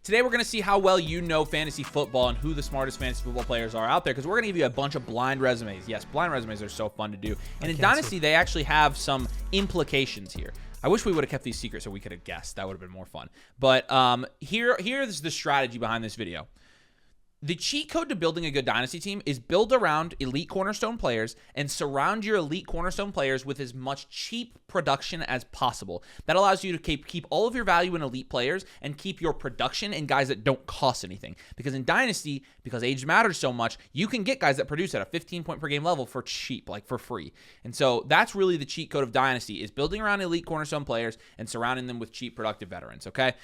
Today we're going to see how well you know fantasy football and who the smartest fantasy football players are out there, because we're going to give you a bunch of blind resumes. Yes, blind resumes are so fun to do. And in Dynasty, they actually have some implications here. I wish we would have kept these secrets so we could have guessed. That would have been more fun. But here's the strategy behind this video. The cheat code to building a good Dynasty team is build around elite cornerstone players and surround your elite cornerstone players with as much cheap production as possible. That allows you to keep all of your value in elite players and keep your production in guys that don't cost anything. Because in Dynasty, because age matters so much, you can get guys that produce at a 15-point per game level for cheap, like for free. And so that's really the cheat code of Dynasty, is building around elite cornerstone players and surrounding them with cheap, productive veterans, okay?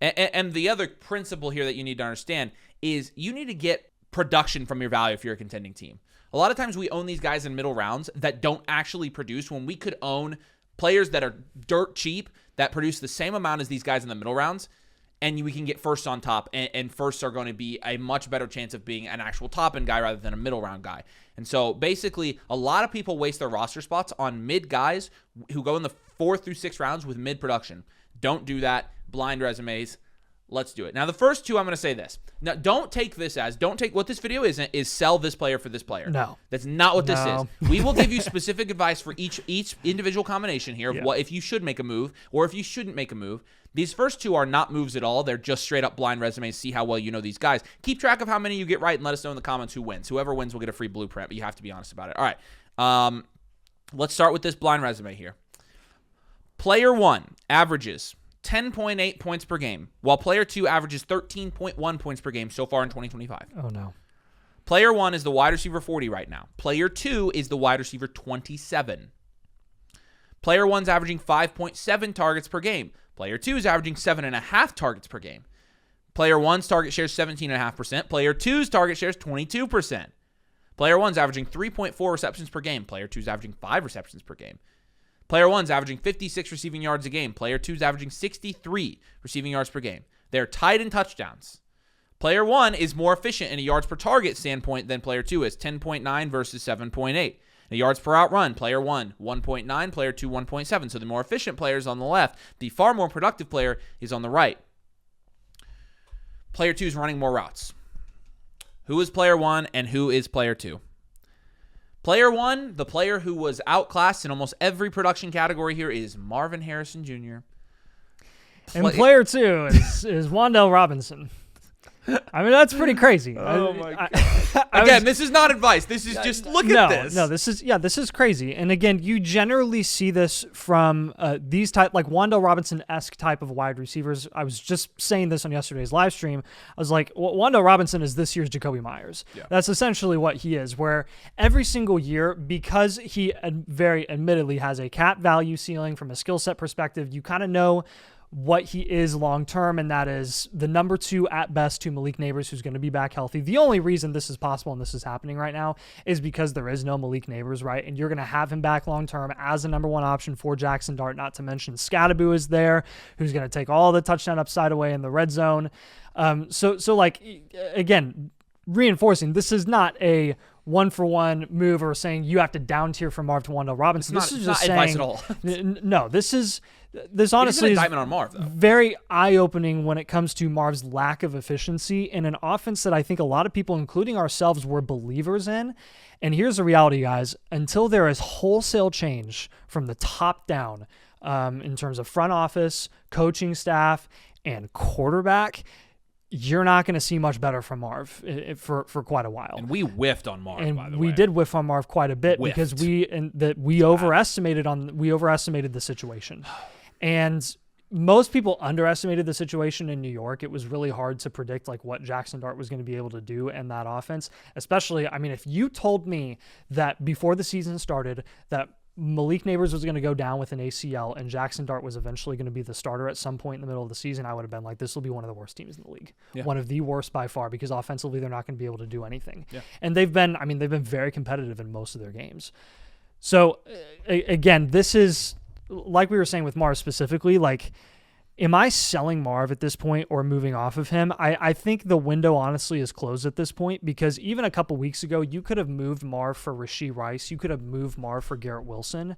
And the other principle here that you need to understand is you need to get production from your value if you're a contending team. A lot of times we own these guys in middle rounds that don't actually produce, when we could own players that are dirt cheap that produce the same amount as these guys in the middle rounds, and we can get firsts on top, and firsts are going to be a much better chance of being an actual top-end guy rather than a middle round guy. And so basically, a lot of people waste their roster spots on mid guys who go in the 4th through 6th rounds with mid production. Don't do that. Blind resumes. Let's do it. Now, the first two, I'm going to say this. Now, don't take what this video isn't is sell this player for this player. No. That's not what this is. We will give you specific advice for each individual combination here of what if you should make a move or if you shouldn't make a move. These first two are not moves at all. They're just straight up blind resumes. See how well you know these guys. Keep track of how many you get right and let us know in the comments who wins. Whoever wins will get a free blueprint, but you have to be honest about it. All right. Let's start with this blind resume here. Player 1 averages 10.8 points per game, while player 2 averages 13.1 points per game so far in 2025. Oh, no. Player 1 is the wide receiver 40 right now. Player 2 is the wide receiver 27. Player 1's averaging 5.7 targets per game. Player 2 is averaging 7.5 targets per game. Player 1's target share is 17.5%. Player 2's target share is 22%. Player 1's averaging 3.4 receptions per game. Player 2's averaging 5 receptions per game. Player 1's averaging 56 receiving yards a game. Player 2's averaging 63 receiving yards per game. They're tied in touchdowns. Player 1 is more efficient in a yards per target standpoint than Player 2 is, 10.9 versus 7.8. The yards per outrun, Player 1, 1.9, Player 2, 1.7. So the more efficient player is on the left. The far more productive player is on the right. Player 2 is running more routes. Who is Player 1 and who is Player 2? Player 1, the player who was outclassed in almost every production category here, is Marvin Harrison Jr. And Player 2 is Wan'Dale Robinson. I mean, that's pretty crazy. Oh my God. Again, this is not advice. This is just look at this. No, this is crazy. And again, you generally see this from these type, like Wan'Dale Robinson-esque type of wide receivers. I was just saying this on yesterday's live stream. I was like, Wan'Dale Robinson is this year's Jacoby Myers. Yeah. That's essentially what he is, where every single year, because he very admittedly has a cap value ceiling from a skill set perspective, you kind of know what he is long-term, and that is the number 2 at best to Malik Neighbors, who's going to be back healthy. The only reason this is possible and this is happening right now is because there is no Malik Neighbors, right? And you're going to have him back long-term as a number 1 option for Jackson Dart, not to mention Scadaboo is there, who's going to take all the touchdown upside away in the red zone. So like, again, reinforcing, this is not a one-for-one move or saying you have to down tier from Marv to Wan'Dale Robinson. This is just advice at all. No, this honestly is indictment on Marv, though. Very eye-opening when it comes to Marv's lack of efficiency in an offense that I think a lot of people, including ourselves, were believers in. And here's the reality, guys. Until there is wholesale change from the top down in terms of front office, coaching staff, and quarterback, you're not going to see much better from Marv for quite a while. And we whiffed on Marv, by the way. We did whiff on Marv quite a bit because we overestimated the situation. And most people underestimated the situation in New York. It was really hard to predict like what Jackson Dart was going to be able to do in that offense. Especially, I mean, if you told me that before the season started that Malik Neighbors was going to go down with an ACL and Jackson Dart was eventually going to be the starter at some point in the middle of the season, I would have been like, this will be one of the worst teams in the league. Yeah. One of the worst by far, because offensively they're not going to be able to do anything. Yeah. And they've been very competitive in most of their games. So again, this is, like we were saying with Mars specifically, like Am I selling Marv at this point or moving off of him? I think the window honestly is closed at this point, because even a couple weeks ago, you could have moved Marv for Rashee Rice. You could have moved Marv for Garrett Wilson.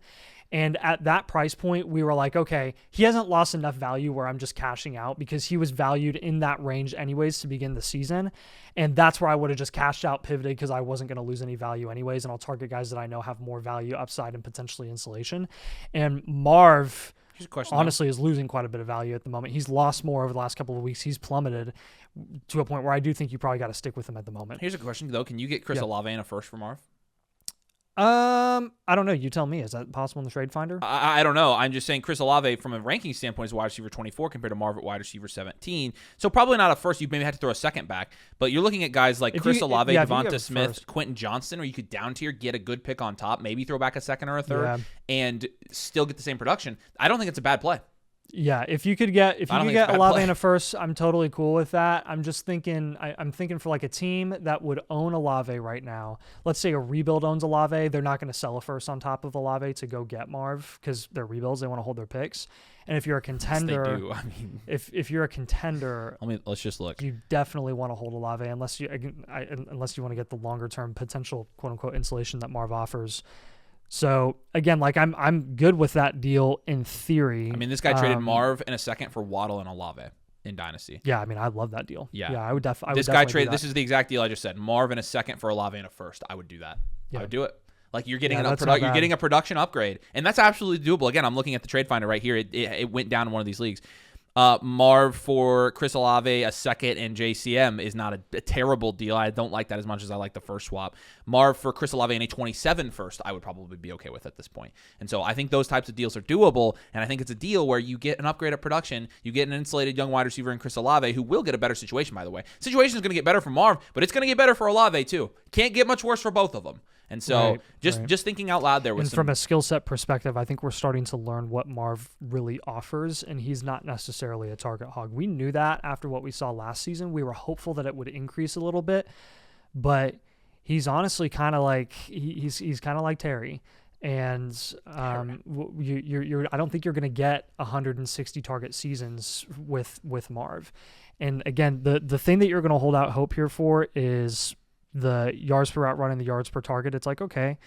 And at that price point, we were like, okay, he hasn't lost enough value where I'm just cashing out, because he was valued in that range anyways to begin the season. And that's where I would have just cashed out, pivoted, because I wasn't going to lose any value anyways. And I'll target guys that I know have more value, upside, and potentially insulation. And Marv, honestly, is losing quite a bit of value at the moment. He's lost more over the last couple of weeks. He's plummeted to a point where I do think you probably got to stick with him at the moment. Here's a question, though. Can you get Chris Olave in a first for Marv? I don't know. You tell me. Is that possible in the trade finder? I don't know. I'm just saying Chris Olave, from a ranking standpoint, is wide receiver 24 compared to Marv at wide receiver 17. So probably not a first. You maybe have to throw a second back. But you're looking at guys like Chris Olave, Devonta Smith, Quentin Johnston, or you could down tier, get a good pick on top, maybe throw back a second or a third, and still get the same production. I don't think it's a bad play. Yeah, if you could get Olave in a first, I'm totally cool with that. I'm just thinking, I'm thinking for like a team that would own Olave right now. Let's say a rebuild owns Olave, they're not going to sell a first on top of Olave to go get Marv, because they're rebuilds, they want to hold their picks. And if you're a contender, yes, they do. I mean, if you're a contender, let's just look. You definitely want to hold Olave unless you want to get the longer term potential quote unquote insulation that Marv offers. So again, like I'm good with that deal in theory. I mean, this guy traded Marv in a second for Waddle and Olave in Dynasty. Yeah, I mean, I love that deal. Yeah, I would definitely. This guy traded. This is the exact deal I just said. Marv in a second for Olave in a first. I would do that. Yeah. I would do it. Like you're getting you're getting a production upgrade, and that's absolutely doable. Again, I'm looking at the trade finder right here. It went down in one of these leagues. Marv for Chris Olave, a second, and JCM is not a terrible deal. I don't like that as much as I like the first swap. Marv for Chris Olave and a 27 first, I would probably be okay with at this point. And so I think those types of deals are doable, and I think it's a deal where you get an upgrade of production, you get an insulated young wide receiver in Chris Olave, who will get a better situation, by the way. Situation is going to get better for Marv, but it's going to get better for Olave too. Can't get much worse for both of them. And so just thinking out loud there. From a skill set perspective, I think we're starting to learn what Marv really offers, and he's not necessarily a target hog. We knew that after what we saw last season. We were hopeful that it would increase a little bit, but he's honestly kind of like he's kind of like Terry. And you're I don't think you're going to get 160 target seasons with Marv. And again, the thing that you're going to hold out hope here for is the yards per route run and the yards per target. It's like, okay,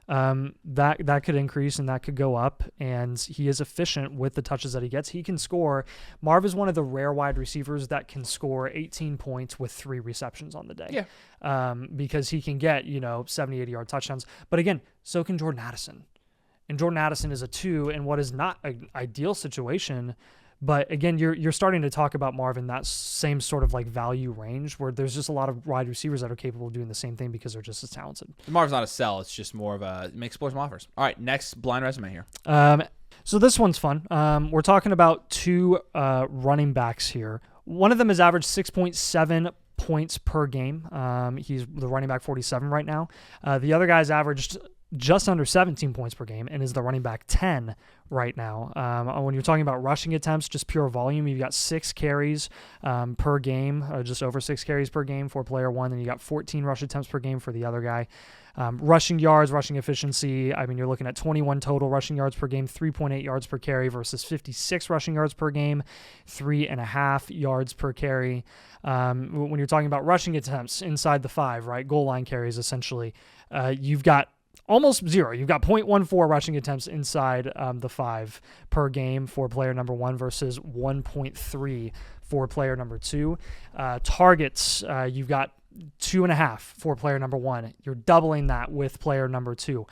that could increase and that could go up, and he is efficient with the touches that he gets. He can score. Marv is one of the rare wide receivers that can score 18 points with 3 receptions on the day. Yeah. Because he can get, 70, 80-yard touchdowns. But again, so can Jordan Addison. And Jordan Addison is a 2 in what is not an ideal situation. But again, you're starting to talk about Marv in that same sort of like value range where there's just a lot of wide receivers that are capable of doing the same thing because they're just as talented. Marv's not a sell. It's just more of explore some offers. All right, next blind resume here. So this one's fun. We're talking about 2 running backs here. One of them has averaged 6.7 points per game. He's the running back 47 right now. The other guy's averaged just under 17 points per game and is the running back 10 right now. When you're talking about rushing attempts, just pure volume, you've got 6 carries per game, just over 6 carries per game for player 1. Then you got 14 rush attempts per game for the other guy. Rushing yards, rushing efficiency, I mean, you're looking at 21 total rushing yards per game, 3.8 yards per carry versus 56 rushing yards per game, 3.5 yards per carry. When you're talking about rushing attempts inside the 5, right, goal line carries essentially, you've got almost 0. You've got 0.14 rushing attempts inside the 5 per game for player number 1 versus 1.3 for player number 2. Targets, you've got 2.5 for player number 1. You're doubling that with player number 2.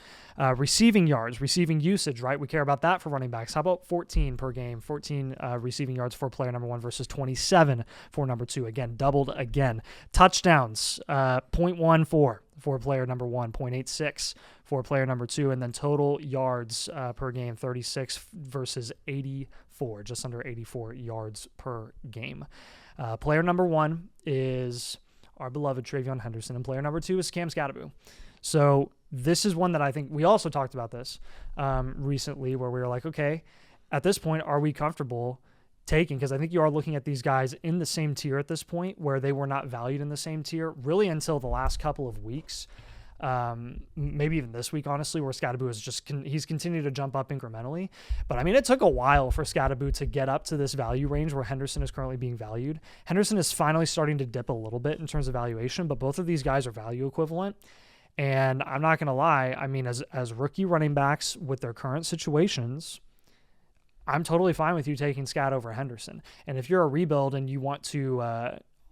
Receiving yards, receiving usage, right? We care about that for running backs. How about 14 per game? 14 receiving yards for player number 1 versus 27 for number 2. Again, doubled again. Touchdowns, 0.14 for player number 1, 0.86 for player number 2, and then total yards per game, 36 versus 84, just under 84 yards per game. Player number 1 is our beloved Travion Henderson, and player number 2 is Cam Scatterbu. So this is one that I think we also talked about this recently, where we were like, okay, at this point, are we comfortable taking? Because I think you are looking at these guys in the same tier at this point, where they were not valued in the same tier really until the last couple of weeks. maybe even this week, honestly, where Scadaboo is he's continued to jump up incrementally. But I mean, it took a while for Scadaboo to get up to this value range where Henderson is currently being valued. Henderson is finally starting to dip a little bit in terms of valuation, but both of these guys are value equivalent. And I'm not going to lie. I mean, as rookie running backs with their current situations, I'm totally fine with you taking Scad over Henderson. And if you're a rebuild and you want to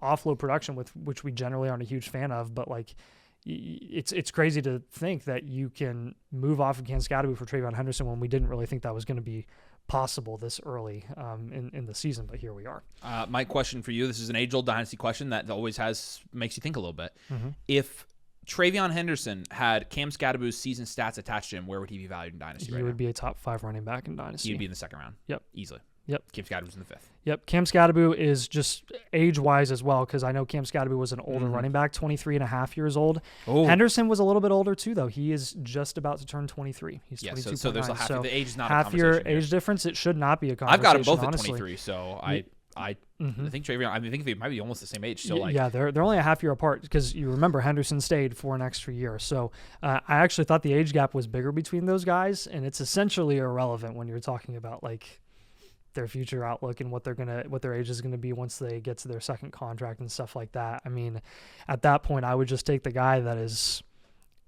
offload production, which we generally aren't a huge fan of, but like it's crazy to think that you can move off of Cam Scadaboo for Trayvon Henderson when we didn't really think that was going to be possible this early in the season, but here we are. My question for you, this is an age-old Dynasty question that always makes you think a little bit. Mm-hmm. If Trayvon Henderson had Cam Scadaboo's season stats attached to him, where would he be valued in Dynasty right now? He would be a top 5 running back in Dynasty. He would be in the second round. Yep. Easily. Yep. Cam Scadaboo's in the 5th. Yep. Cam Scadaboo is just age-wise as well, because I know Cam Scadaboo was an older running back, 23 and a half years old. Oh. Henderson was a little bit older too, though. He is just about to turn 23. He's 22. So there's a half. The age is not half a conversation year age difference. It should not be a conversation. I've got them both honestly. at 23, so I think Trayvon. I think they might be almost the same age. So they're only a half year apart because you remember Henderson stayed for an extra year. So I actually thought the age gap was bigger between those guys, and it's essentially irrelevant when you're talking about like their future outlook and what their age is gonna be once they get to their second contract and stuff like that. I mean, at that point, I would just take the guy that is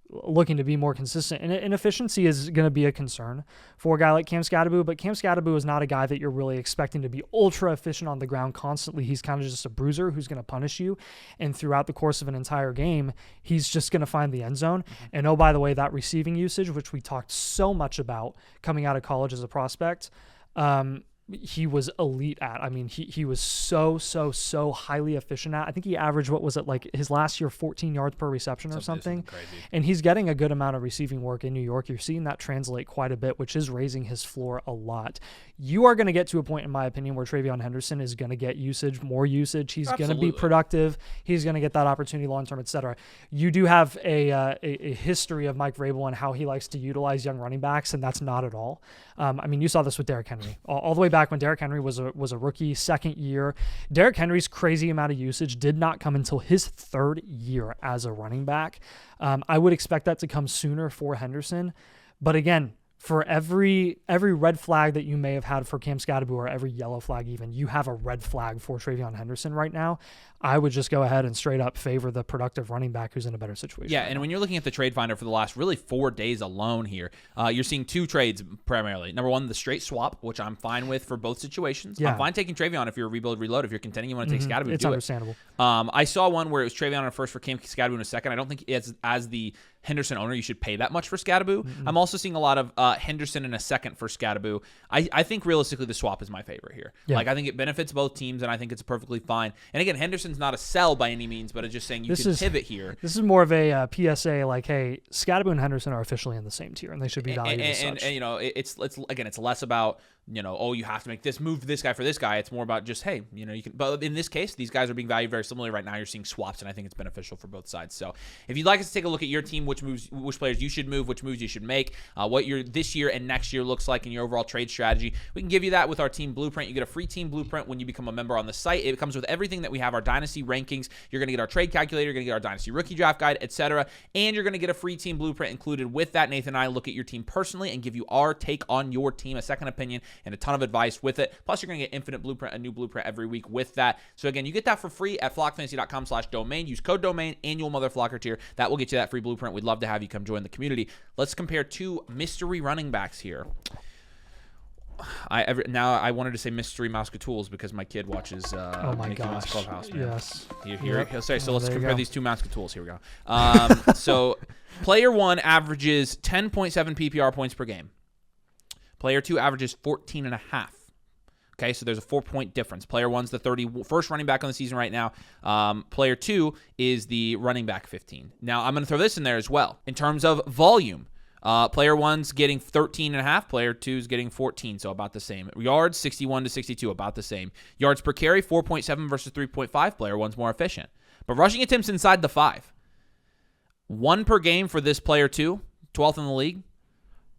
looking to be more consistent. And inefficiency is going to be a concern for a guy like Cam Scadaboo, but Cam Scadaboo is not a guy that you're really expecting to be ultra efficient on the ground constantly. He's kind of just a bruiser who's going to punish you. And throughout the course of an entire game, he's just going to find the end zone. Mm-hmm. And oh, by the way, that receiving usage, which we talked so much about coming out of college as a prospect, he was elite at. I mean, he was so highly efficient at. I think he averaged, what was it, like his last year, 14 yards per reception or something. Crazy. And he's getting a good amount of receiving work in New York. You're seeing that translate quite a bit, which is raising his floor a lot. You are going to get to a point, in my opinion, where Trayvon Henderson is going to get more usage. He's going to be productive. He's going to get that opportunity long-term, et cetera. You do have a history of Mike Vrabel and how he likes to utilize young running backs, and that's not at all. I mean, you saw this with Derrick Henry. All the way back when Derrick Henry was a rookie, second year. Derrick Henry's crazy amount of usage did not come until his third year as a running back. I would expect that to come sooner for Henderson. But again, for every red flag that you may have had for Cam Scadaboo, or every yellow flag even, you have a red flag for Trayvon Henderson right now. I would just go ahead and straight up favor the productive running back who's in a better situation. Yeah, and when you're looking at the trade finder for the last really 4 days alone here, you're seeing 2 trades primarily. Number one, the straight swap, which I'm fine with for both situations. Yeah. I'm fine taking Trayvon if you're a rebuild, reload. If you're contending you want to take Scadaboo, it's understandable. I saw one where it was Trayvon on a first for Cam Scadaboo in a second. I don't think as the Henderson owner, you should pay that much for Scadaboo. Mm-hmm. I'm also seeing a lot of Henderson in a second for Scadaboo. I think realistically the swap is my favorite here. Yeah. Like, I think it benefits both teams, and I think it's perfectly fine. And again, Henderson's not a sell by any means, but it's just saying you can pivot here. This is more of a PSA, like, hey, Scadaboo and Henderson are officially in the same tier, and they should be valued as such. And you know, it's less about, you know, oh, you have to make this move, this guy for this guy. It's more about just, hey, you know, you can. But in this case, these guys are being valued very similarly right now. You're seeing swaps, and I think it's beneficial for both sides. So if you'd like us to take a look at your team, which players you should move, which moves you should make, what your this year and next year looks like in your overall trade strategy, we can give you that with our team blueprint. You get a free team blueprint when you become a member on the site. It comes with everything that we have, our dynasty rankings. You're going to get our trade calculator, you're going to get our dynasty rookie draft guide, etc. And you're going to get a free team blueprint included with that. Nathan and I look at your team personally and give you our take on your team, a second opinion, and a ton of advice with it. Plus, you're going to get infinite blueprint, a new blueprint every week with that. So again, you get that for free at flockfantasy.com/domain. Use code domain, annual motherflocker tier. That will get you that free blueprint. We'd love to have you come join the community. Let's compare 2 mystery running backs here. I wanted to say mystery Mousecatools because my kid watches Mickey Mouse Clubhouse. Man. Yes. He'll say, so let's compare these 2 Mousecatools. Here we go. So player 1 averages 10.7 PPR points per game. Player 2 averages 14.5. Okay, so there's a 4-point difference. Player 1's the 31st running back on the season right now. Player 2 is the running back 15. Now, I'm going to throw this in there as well. In terms of volume, player 1's getting 13.5. Player 2's getting 14, so about the same. Yards, 61 to 62, about the same. Yards per carry, 4.7 versus 3.5. Player 1's more efficient. But rushing attempts inside the 5. 1 per game for this player 2, 12th in the league.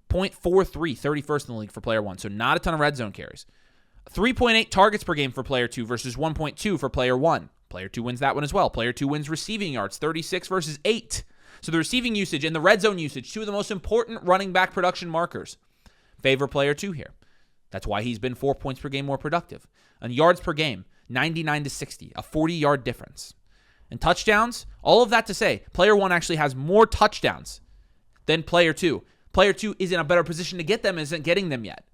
0.43, 31st in the league for player 1, so not a ton of red zone carries. 3.8 targets per game for player 2 versus 1.2 for player 1. Player 2 wins that one as well. Player 2 wins receiving yards, 36 versus 8. So the receiving usage and the red zone usage, two of the most important running back production markers, favor player 2 here. That's why he's been 4 points per game more productive. And yards per game, 99 to 60, a 40-yard difference. And touchdowns, all of that to say, player 1 actually has more touchdowns than player 2. Player 2 is in a better position to get them, isn't getting them yet.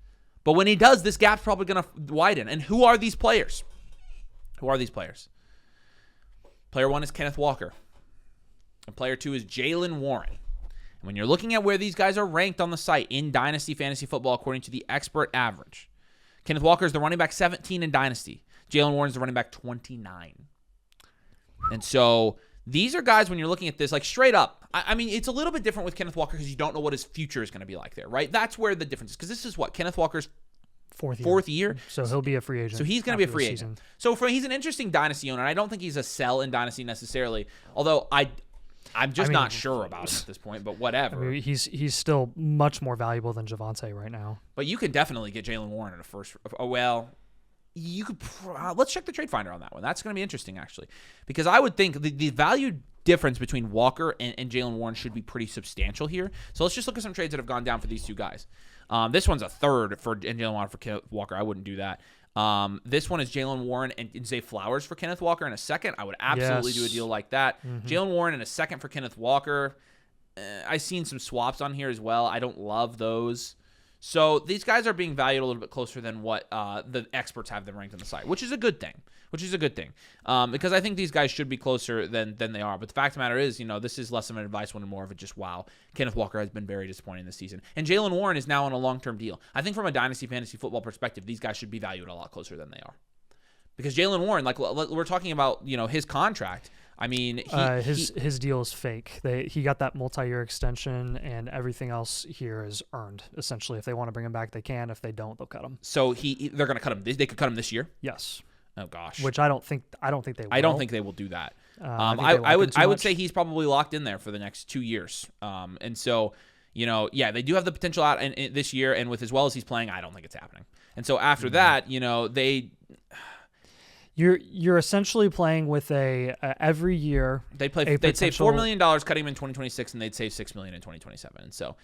But when he does, this gap's probably going to widen. And who are these players? Player 1 is Kenneth Walker. And player 2 is Jaylen Warren. And when you're looking at where these guys are ranked on the site in Dynasty Fantasy Football according to the expert average, Kenneth Walker is the running back 17 in Dynasty. Jaylen Warren is the running back 29. And so these are guys, when you're looking at this, like straight up, I mean, it's a little bit different with Kenneth Walker because you don't know what his future is going to be like there, right? That's where the difference is, because this is what? Kenneth Walker's fourth year. So he'll be a free agent. So he's going to be a free agent. So he's an interesting Dynasty owner. I don't think he's a sell in Dynasty necessarily, although I'm just not sure about him at this point, but whatever. I mean, he's still much more valuable than Javonte right now. But you can definitely get Jaylen Warren in a first. Oh, well, you could. Let's check the trade finder on that one. That's going to be interesting, actually, because I would think the value difference between Walker and Jaylen Warren should be pretty substantial here. So let's just look at some trades that have gone down for these two guys. This one's a third for Jaylen Warren for Kenneth Walker. I wouldn't do that. This one is Jaylen Warren and Zay Flowers for Kenneth Walker in a second. I would absolutely do a deal like that. Mm-hmm. Jaylen Warren in a second for Kenneth Walker. I've seen some swaps on here as well. I don't love those. So these guys are being valued a little bit closer than what the experts have them ranked on the site, which is a good thing. Because I think these guys should be closer than they are. But the fact of the matter is, this is less of an advice one and more of it just, wow, Kenneth Walker has been very disappointing this season. And Jaylen Warren is now on a long-term deal. I think from a Dynasty Fantasy Football perspective, these guys should be valued a lot closer than they are. Because Jaylen Warren, like we're talking about, his contract. I mean, his deal is fake. He got that multi-year extension, and everything else here is earned. Essentially, if they want to bring him back, they can. If they don't, they'll cut him. So they're going to cut him. They could cut him this year. Yes. Oh gosh. Which I don't think they will. I don't think they will do that. I would say he's probably locked in there for the next 2 years. And so, they do have the potential out in this year, and with as well as he's playing, I don't think it's happening. And so after that, they. You're essentially playing with a every year. They'd save $4 million cutting him in 2026, and they'd save $6 million in 2027. And so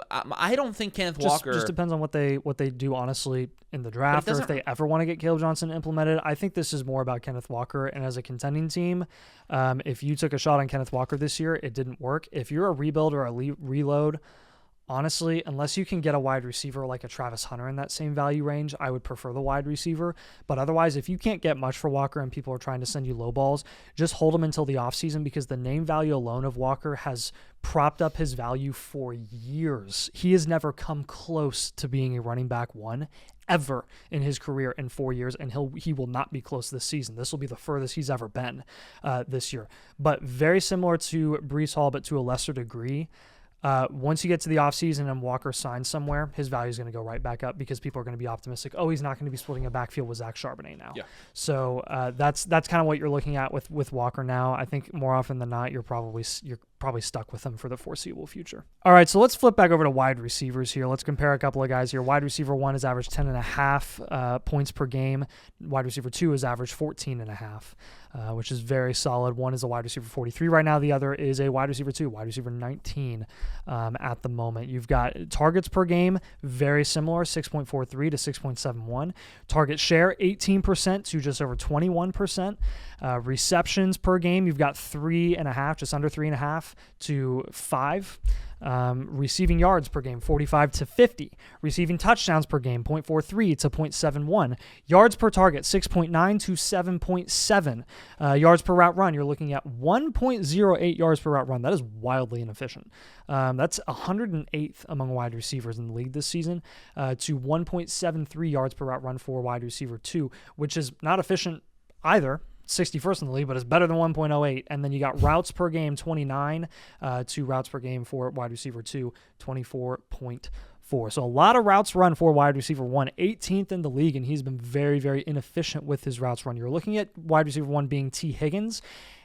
I don't think Kenneth Walker just depends on what they do honestly in the draft, or if they ever want to get Caleb Johnson implemented. I think this is more about Kenneth Walker, and as a contending team, if you took a shot on Kenneth Walker this year, it didn't work. If you're a rebuild or a reload, honestly, unless you can get a wide receiver like a Travis Hunter in that same value range, I would prefer the wide receiver. But otherwise, if you can't get much for Walker and people are trying to send you low balls, just hold him until the offseason, because the name value alone of Walker has propped up his value for years. He has never come close to being a running back one ever in his career in 4 years, and he will not be close this season. This will be the furthest he's ever been this year. But very similar to Breece Hall, but to a lesser degree. Once you get to the offseason and Walker signs somewhere, his value is going to go right back up, because people are going to be optimistic. Oh, he's not going to be splitting a backfield with Zach Charbonnet now. Yeah. So that's kind of what you're looking at with Walker now. I think more often than not, you're probably stuck with him for the foreseeable future. All right, so let's flip back over to wide receivers here. Let's compare a couple of guys here. Wide receiver 1 has averaged 10.5 points per game. Wide receiver 2 has averaged 14.5, which is very solid. One is a wide receiver 43 right now. The other is a wide receiver 2, wide receiver 19 at the moment. You've got targets per game, very similar, 6.43 to 6.71. Target share, 18% to just over 21%. Receptions per game, you've got 3.5, just under 3.5 to 5. Receiving yards per game, 45 to 50. Receiving touchdowns per game, 0.43 to 0.71. Yards per target, 6.9 to 7.7. Yards per route run, you're looking at 1.08 yards per route run. That is wildly inefficient. That's 108th among wide receivers in the league this season, to 1.73 yards per route run for wide receiver 2, which is not efficient either. 61st in the league, but it's better than 1.08. And then you got routes per game, 29 to routes per game for wide receiver 2, 24.4. So a lot of routes run for wide receiver 1, 18th in the league, and he's been very, very inefficient with his routes run. You're looking at wide receiver 1 being T. Higgins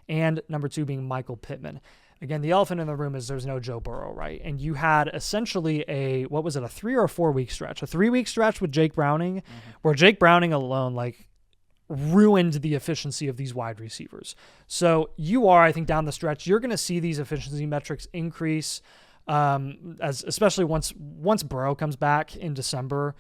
and number 2 being Michael Pittman. Again, the elephant in the room is there's no Joe Burrow, right? And you had essentially a 3 or 4 week stretch, a 3 week stretch with Jake Browning, where Jake Browning alone, like, ruined the efficiency of these wide receivers. So I think down the stretch, you're going to see these efficiency metrics increase, especially once Burrow comes back in December.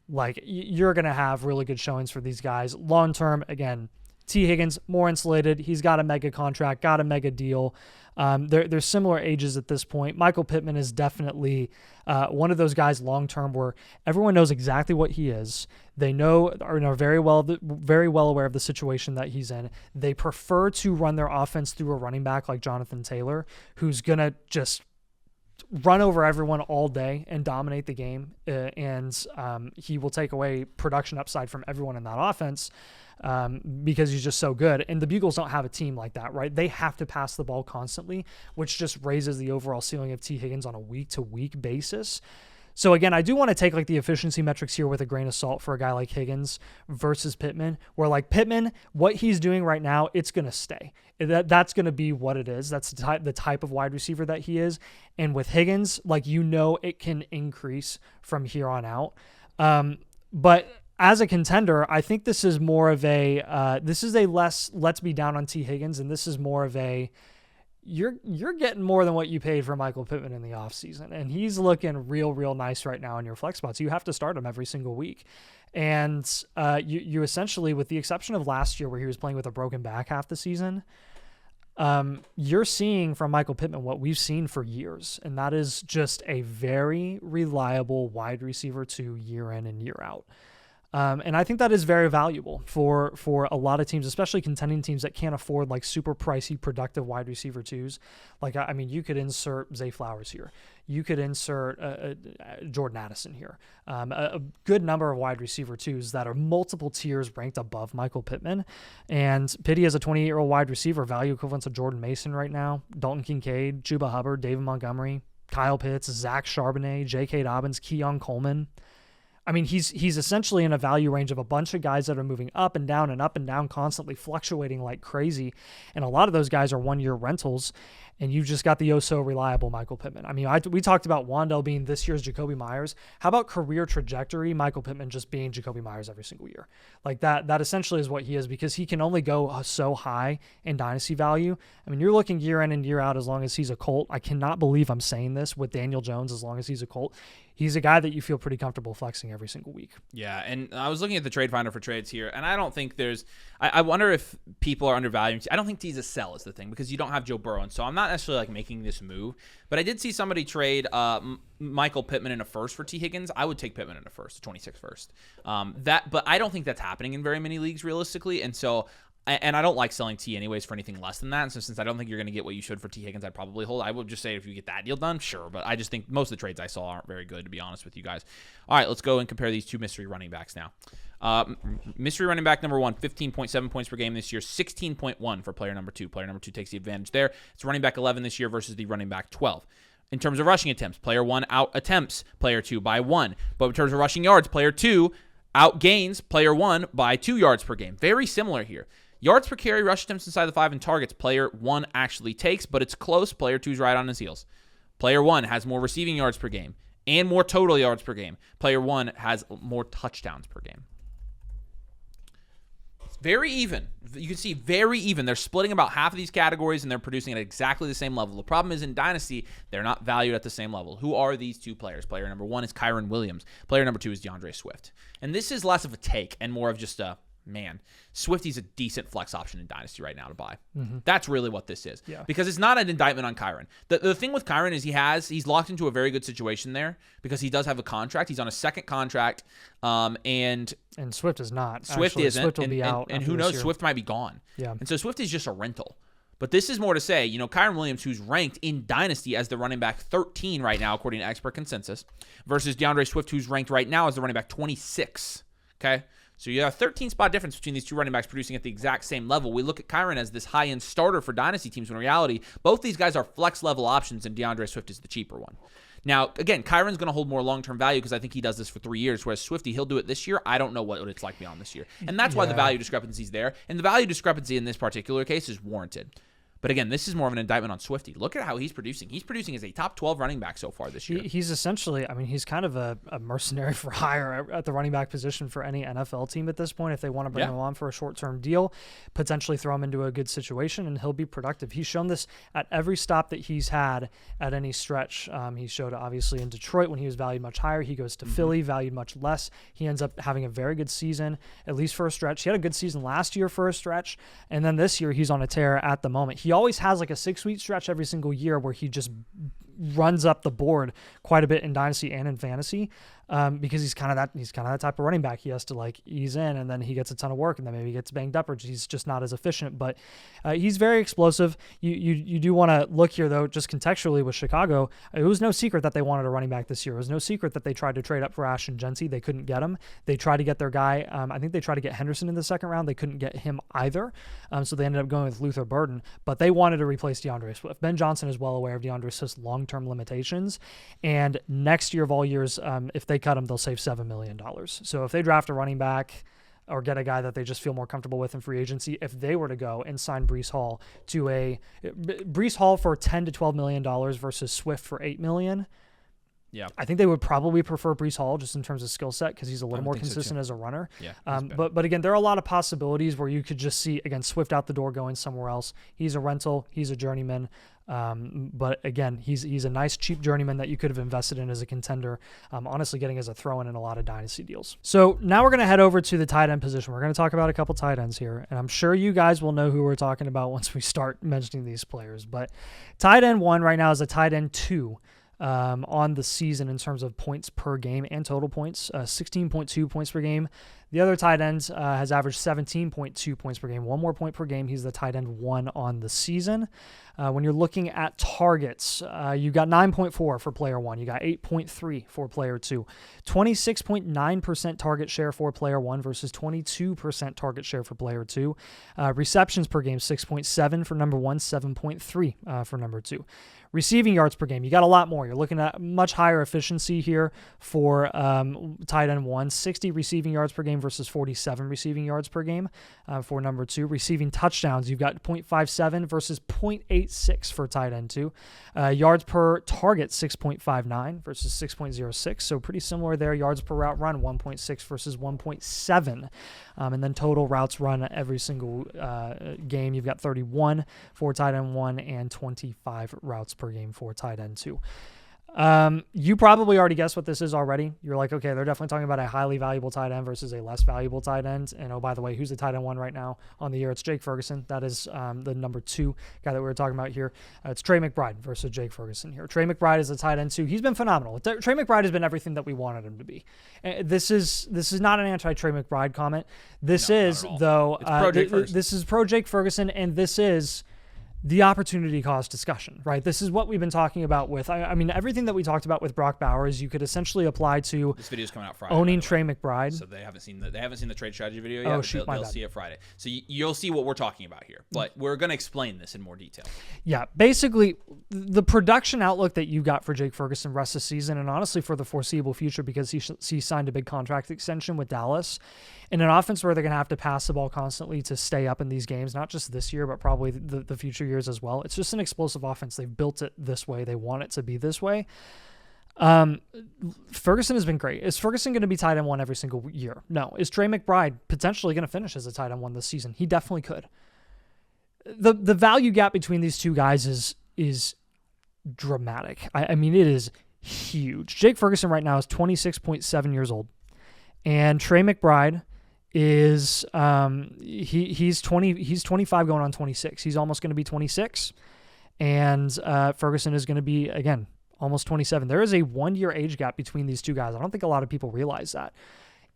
Like, you're going to have really good showings for these guys. Long term, again, T. Higgins, more insulated. He's got a mega contract, got a mega deal. They're similar ages at this point. Michael Pittman is definitely one of those guys long term where everyone knows exactly what he is. They are very well aware of the situation that he's in. They prefer to run their offense through a running back like Jonathan Taylor, who's gonna just run over everyone all day and dominate the game, and he will take away production upside from everyone in that offense. Because he's just so good. And the Bugles don't have a team like that, right? They have to pass the ball constantly, which just raises the overall ceiling of T. Higgins on a week-to-week basis. So again, I do want to take like the efficiency metrics here with a grain of salt for a guy like Higgins versus Pittman, where like Pittman, what he's doing right now, it's going to stay. That's going to be what it is. That's the type of wide receiver that he is. And with Higgins, like, it can increase from here on out. But as a contender, I think this is more of a less let's be down on T. Higgins, and this is more of a you're getting more than what you paid for Michael Pittman in the offseason, and he's looking real nice right now in your flex spots. You have to start him every single week, and you essentially, with the exception of last year where he was playing with a broken back half the season, you're seeing from Michael Pittman what we've seen for years, and that is just a very reliable wide receiver 2 year in and year out. And I think that is very valuable for a lot of teams, especially contending teams that can't afford like super pricey, productive wide receiver 2s. Like, I mean, you could insert Zay Flowers here. You could insert Jordan Addison here. A good number of wide receiver 2s that are multiple tiers ranked above Michael Pittman. And Pitti is a 28-year-old wide receiver, value equivalent to Jordan Mason right now, Dalton Kincaid, Chuba Hubbard, David Montgomery, Kyle Pitts, Zach Charbonnet, J.K. Dobbins, Keon Coleman. I mean, he's essentially in a value range of a bunch of guys that are moving up and down, constantly fluctuating like crazy. And a lot of those guys are 1-year rentals, and you've just got the reliable Michael Pittman. I mean, we talked about Wan'Dale being this year's Jacoby Myers. How about career trajectory? Michael Pittman just being Jacoby Myers every single year. Like that essentially is what he is, because he can only go so high in dynasty value. I mean, you're looking year in and year out as long as he's a Colt. I cannot believe I'm saying this with Daniel Jones, as long as he's a Colt. He's a guy that you feel pretty comfortable flexing every single week. Yeah, and I was looking at the trade finder for trades here, and I don't think I wonder if people are undervaluing. I don't think he's a sell is the thing, because you don't have Joe Burrow, and so I'm not necessarily like making this move. But I did see somebody trade Michael Pittman in a first for T. Higgins. I would take Pittman in a first, a 26th first. But I don't think that's happening in very many leagues realistically, and so. And I don't like selling T anyways for anything less than that. And so since I don't think you're going to get what you should for T. Higgins, I'd probably hold. I would just say if you get that deal done, sure. But I just think most of the trades I saw aren't very good, to be honest with you guys. All right, let's go and compare these two mystery running backs now. Mystery running back number 1, 15.7 points per game this year, 16.1 for player number 2. Player number 2 takes the advantage there. It's running back 11 this year versus the running back 12. In terms of rushing attempts, player 1 out attempts player 2 by 1. But in terms of rushing yards, player 2 out gains player 1 by 2 yards per game. Very similar here. Yards per carry, rush attempts inside the 5, and targets, player 1 actually takes, but it's close. Player 2's right on his heels. Player 1 has more receiving yards per game and more total yards per game. Player 1 has more touchdowns per game. It's very even. You can see very even. They're splitting about half of these categories, and they're producing at exactly the same level. The problem is in Dynasty, they're not valued at the same level. Who are these two players? Player number 1 is Kyren Williams. Player number 2 is DeAndre Swift. And this is less of a take and more of just a, man, Swifty's a decent flex option in Dynasty right now to buy. Mm-hmm. That's really what this is. Yeah. Because it's not an indictment on Kyren. The thing with Kyren is he's locked into a very good situation there because he does have a contract. He's on a second contract. And Swift is not. Swift actually, isn't. Swift will be out. And who knows, year. Swift might be gone. Yeah. And so Swift is just a rental. But this is more to say, Kyren Williams, who's ranked in Dynasty as the running back 13 right now, according to expert consensus, versus DeAndre Swift, who's ranked right now as the running back 26. Okay? So you have a 13-spot difference between these two running backs producing at the exact same level. We look at Kyren as this high-end starter for Dynasty teams, when in reality, both these guys are flex-level options, and DeAndre Swift is the cheaper one. Now, again, Kyron's going to hold more long-term value because I think he does this for 3 years, whereas Swifty, he'll do it this year. I don't know what it's like beyond this year. And that's why the value discrepancy is there. And the value discrepancy in this particular case is warranted. But again, this is more of an indictment on Swifty. Look at how he's producing. He's producing as a top 12 running back so far this year. He's essentially, he's kind of a mercenary for hire at the running back position for any NFL team at this point. If they want to bring him on for a short-term deal, potentially throw him into a good situation, and he'll be productive. He's shown this at every stop that he's had at any stretch. He showed obviously in Detroit when he was valued much higher. He goes to Philly, valued much less. He ends up having a very good season, at least for a stretch. He had a good season last year for a stretch, and then this year he's on a tear at the moment. He always has like a 6-week stretch every single year where he just runs up the board quite a bit in Dynasty and in fantasy, because he's kind of that type of running back. He has to like ease in, and then he gets a ton of work, and then maybe he gets banged up, or he's just not as efficient. But he's very explosive. You do want to look here though, just contextually with Chicago. It was no secret that they wanted a running back this year. It was no secret that they tried to trade up for Ashton Genty. They couldn't get him. They tried to get their guy. I think they tried to get Henderson in the second round. They couldn't get him either. So they ended up going with Luther Burden. But they wanted to replace DeAndre Swift. Ben Johnson is well aware of DeAndre Swift's long-term limitations, and next year of all years, if they cut him, they'll save $7 million. So if they draft a running back or get a guy that they just feel more comfortable with in free agency, if they were to go and sign Breece Hall for $10 to $12 million versus Swift for $8 million, I think they would probably prefer Breece Hall just in terms of skill set, because he's a little more consistent as a runner. But again, there are a lot of possibilities where you could just see, again, Swift out the door going somewhere else. He's a rental. He's a journeyman. But again, he's a nice cheap journeyman that you could have invested in as a contender, honestly getting as a throw-in in a lot of dynasty deals. So now we're going to head over to the tight end position. We're going to talk about a couple tight ends here, and I'm sure you guys will know who we're talking about once we start mentioning these players. But tight end 1 right now is a tight end 2. On the season in terms of points per game and total points, 16.2 points per game. The other tight end has averaged 17.2 points per game, 1 more point per game. He's the tight end 1 on the season. When you're looking at targets, you got 9.4 for player 1. You got 8.3 for player 2. 26.9% target share for player 1 versus 22% target share for player 2. Receptions per game, 6.7 for number 1, 7.3 for number 2. Receiving yards per game, you got a lot more. You're looking at much higher efficiency here for tight end 1, 60 receiving yards per game versus 47 receiving yards per game for number 2. Receiving touchdowns, you've got 0.57 versus 0.86 for tight end 2. Yards per target, 6.59 versus 6.06. So pretty similar there. Yards per route run, 1.6 versus 1.7. And then total routes run every single game, you've got 31 for tight end 1 and 25 routes per game for tight end 2. You probably already guessed what this is already. You're like, okay, they're definitely talking about a highly valuable tight end versus a less valuable tight end. And oh, by the way, who's the tight end 1 right now on the year? It's Jake Ferguson. That is the number 2 guy that we were talking about here. It's Trey McBride versus Jake Ferguson here. Trey McBride is the tight end 2. He's been phenomenal. Trey McBride has been everything that we wanted him to be. This is not an anti-Trey McBride comment. This is pro Jake Ferguson, and this is the opportunity cost discussion, right? This is what we've been talking about with, I mean, everything that we talked about with Brock Bowers, you could essentially apply to this video's coming out Friday, owning Trey McBride. So they haven't seen the trade strategy video yet. They'll see it Friday. So you'll see what we're talking about here, but we're going to explain this in more detail. Yeah, basically the production outlook that you got for Jake Ferguson rest of the season, and honestly for the foreseeable future, because he signed a big contract extension with Dallas in an offense where they're going to have to pass the ball constantly to stay up in these games, not just this year, but probably the future years as well. It's just an explosive offense. They've built it this way. They want it to be this way. Ferguson has been great. Is Ferguson going to be tight end 1 every single year? No. Is Trey McBride potentially going to finish as a tight end 1 this season? He definitely could. The value gap between these two guys is dramatic. I mean, it is huge. Jake Ferguson right now is 26.7 years old, and Trey McBride is he's 25 going on 26. He's almost going to be 26, and Ferguson is going to be, again, almost 27. There is a 1-year age gap between these two guys. I don't think a lot of people realize that.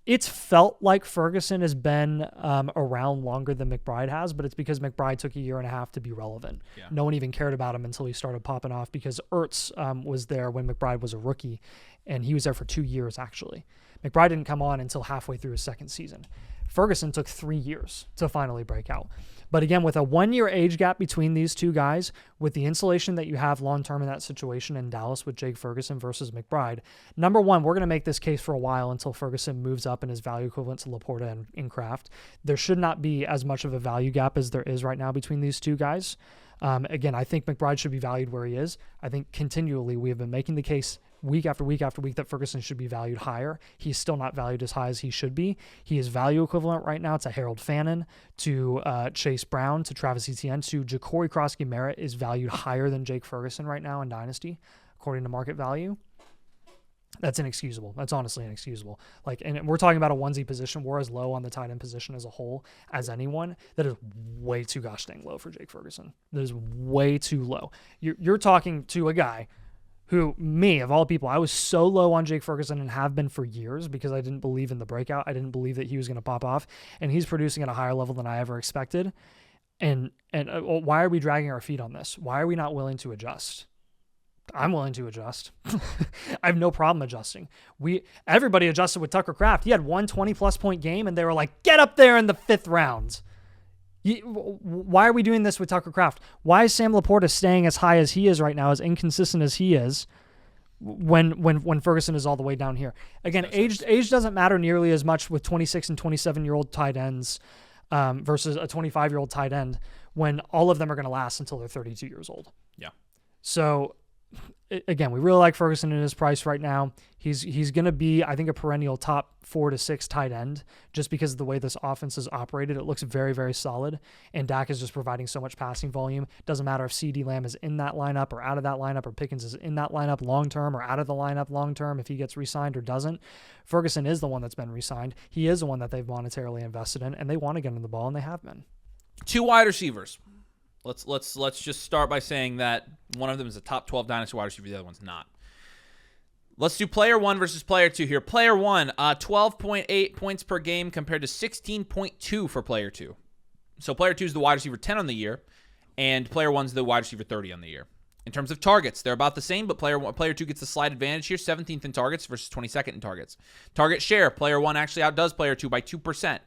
It's felt like Ferguson has been around longer than McBride has, but it's because McBride took a year and a half to be relevant. Yeah. No one even cared about him until he started popping off, because Ertz was there when McBride was a rookie, and he was there for 2 years, actually. McBride didn't come on until halfway through his second season. Ferguson took 3 years to finally break out. But again, with a 1-year age gap between these two guys, with the insulation that you have long-term in that situation in Dallas with Jake Ferguson versus McBride, number one, we're going to make this case for a while until Ferguson moves up in his value equivalent to Laporta and Kraft. There should not be as much of a value gap as there is right now between these two guys. Again, I think McBride should be valued where he is. I think continually we have been making the case week after week after week that Ferguson should be valued higher. He's still not valued as high as he should be. He is value equivalent right now to Harold Fannin, to Chase Brown, to Travis Etienne, to Ja'Cory Krosky-Merritt is valued higher than Jake Ferguson right now in Dynasty, according to market value. That's inexcusable. That's honestly inexcusable. And we're talking about a onesie position. We're as low on the tight end position as a whole as anyone. That is way too gosh dang low for Jake Ferguson. That is way too low. You're talking to a guy who, me, of all people, I was so low on Jake Ferguson and have been for years because I didn't believe in the breakout. I didn't believe that he was going to pop off, and he's producing at a higher level than I ever expected. And why are we dragging our feet on this? Why are we not willing to adjust? I'm willing to adjust. I have no problem adjusting. Everybody adjusted with Tucker Kraft. He had 120-plus point game, and they were like, get up there in the 5th round. Why are we doing this with Tucker Kraft? Why is Sam Laporta staying as high as he is right now, as inconsistent as he is, when Ferguson is all the way down here? Again, age doesn't matter nearly as much with 26 and 27-year-old tight ends versus a 25-year-old tight end when all of them are going to last until they're 32 years old. Yeah. So, again, we really like Ferguson in his price right now. He's going to be, I think, a perennial top 4 to 6 tight end just because of the way this offense is operated. It looks very, very solid, and Dak is just providing so much passing volume. Doesn't matter if CeeDee Lamb is in that lineup or out of that lineup, or Pickens is in that lineup long-term or out of the lineup long-term, if he gets re-signed or doesn't. Ferguson is the one that's been re-signed. He is the one that they've monetarily invested in, and they want to get him the ball, and they have been. 2 wide receivers. Let's just start by saying that one of them is a top 12 Dynasty wide receiver, the other one's not. Let's do player 1 versus player 2 here. Player 1, 12.8 points per game compared to 16.2 for player 2. So player 2 is the wide receiver 10 on the year, and player 1 is the wide receiver 30 on the year. In terms of targets, they're about the same, but player 2 gets the slight advantage here, 17th in targets versus 22nd in targets. Target share, player 1 actually outdoes player 2 by 2%.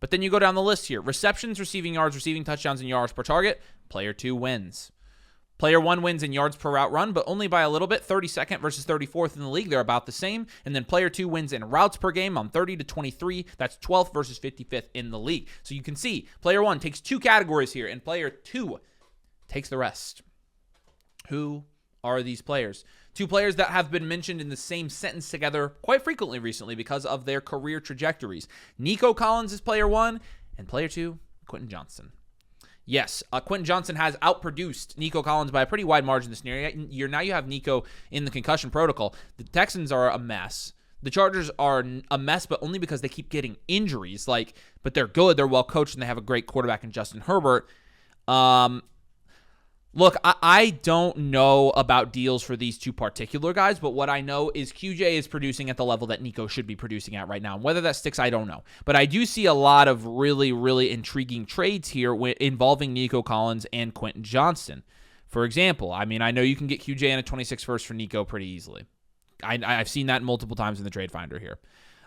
But then you go down the list here. Receptions, receiving yards, receiving touchdowns, and yards per target. Player 2 wins. Player 1 wins in yards per route run, but only by a little bit, 32nd versus 34th in the league. They're about the same. And then player 2 wins in routes per game on 30 to 23. That's 12th versus 55th in the league. So you can see player 1 takes 2 categories here, and player 2 takes the rest. Who are these players? 2 players that have been mentioned in the same sentence together quite frequently recently because of their career trajectories. Nico Collins is player 1, and player 2, Quentin Johnston. Yes, Quentin Johnston has outproduced Nico Collins by a pretty wide margin this year. Now you have Nico in the concussion protocol. The Texans are a mess. The Chargers are a mess, but only because they keep getting injuries. But they're good, they're well coached, and they have a great quarterback in Justin Herbert. Look, I don't know about deals for these 2 particular guys, but what I know is QJ is producing at the level that Nico should be producing at right now. And whether that sticks, I don't know. But I do see a lot of really, really intriguing trades here involving Nico Collins and Quentin Johnston. For example, I know you can get QJ and a 26 first for Nico pretty easily. I've seen that multiple times in the trade finder here.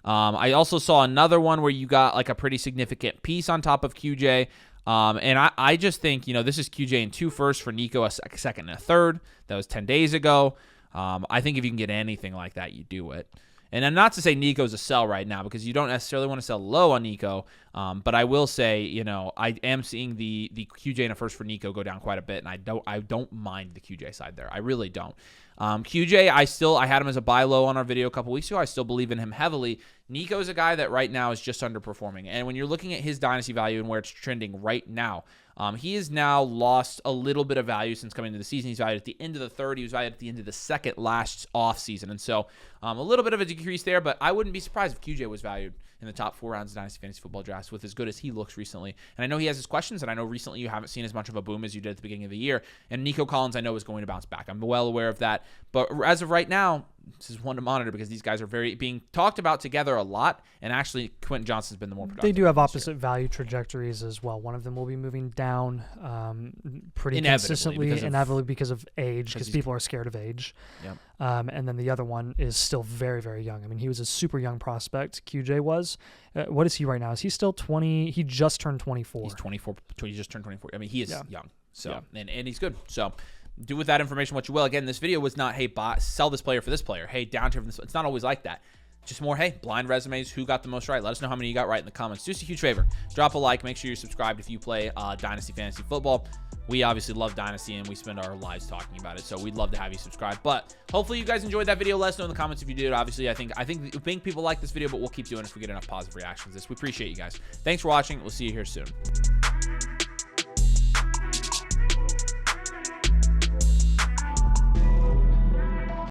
I also saw another one where you got a pretty significant piece on top of QJ. And I just think, this is QJ and 2 firsts for Nico, a second and a third. That was 10 days ago. I think if you can get anything like that, you do it. And I'm not to say Nico's a sell right now because you don't necessarily want to sell low on Nico. But I will say, I am seeing the QJ and a first for Nico go down quite a bit, and I don't mind the QJ side there. I really don't. QJ, I had him as a buy low on our video a couple weeks ago. I still believe in him heavily. Nico is a guy that right now is just underperforming. And when you're looking at his dynasty value and where it's trending right now, he has now lost a little bit of value since coming into the season. He's valued at the end of the third. He was valued at the end of the second last offseason. And so a little bit of a decrease there, but I wouldn't be surprised if QJ was valued in the top 4 rounds of Dynasty Fantasy Football drafts with as good as he looks recently. And I know he has his questions, and I know recently you haven't seen as much of a boom as you did at the beginning of the year. And Nico Collins, I know, is going to bounce back. I'm well aware of that. But as of right now, this is one to monitor because these guys are being talked about together a lot, and actually Quentin Johnston's been the more productive. They do have opposite value trajectories as well. One of them will be moving down pretty consistently, inevitably because of age, because people are scared of age. Yep. And then the other one is still very, very young. I mean, he was a super young prospect. QJ was. What is he right now? Is he still 20? He just turned 24. He's 24. He just turned 24. I mean, he is young. So and he's good. So do with that information what you will. Again, this video was not, hey, sell this player for this player. Hey, down tier from this. It's not always like that. Just more, hey, blind resumes. Who got the most right? Let us know how many you got right in the comments. Do us a huge favor. Drop a like. Make sure you're subscribed if you play Dynasty Fantasy Football. We obviously love Dynasty, and we spend our lives talking about it, so we'd love to have you subscribe. But hopefully you guys enjoyed that video. Let us know in the comments if you did. Obviously, I think people like this video, but we'll keep doing it if we get enough positive reactions to this. We appreciate you guys. Thanks for watching. We'll see you here soon.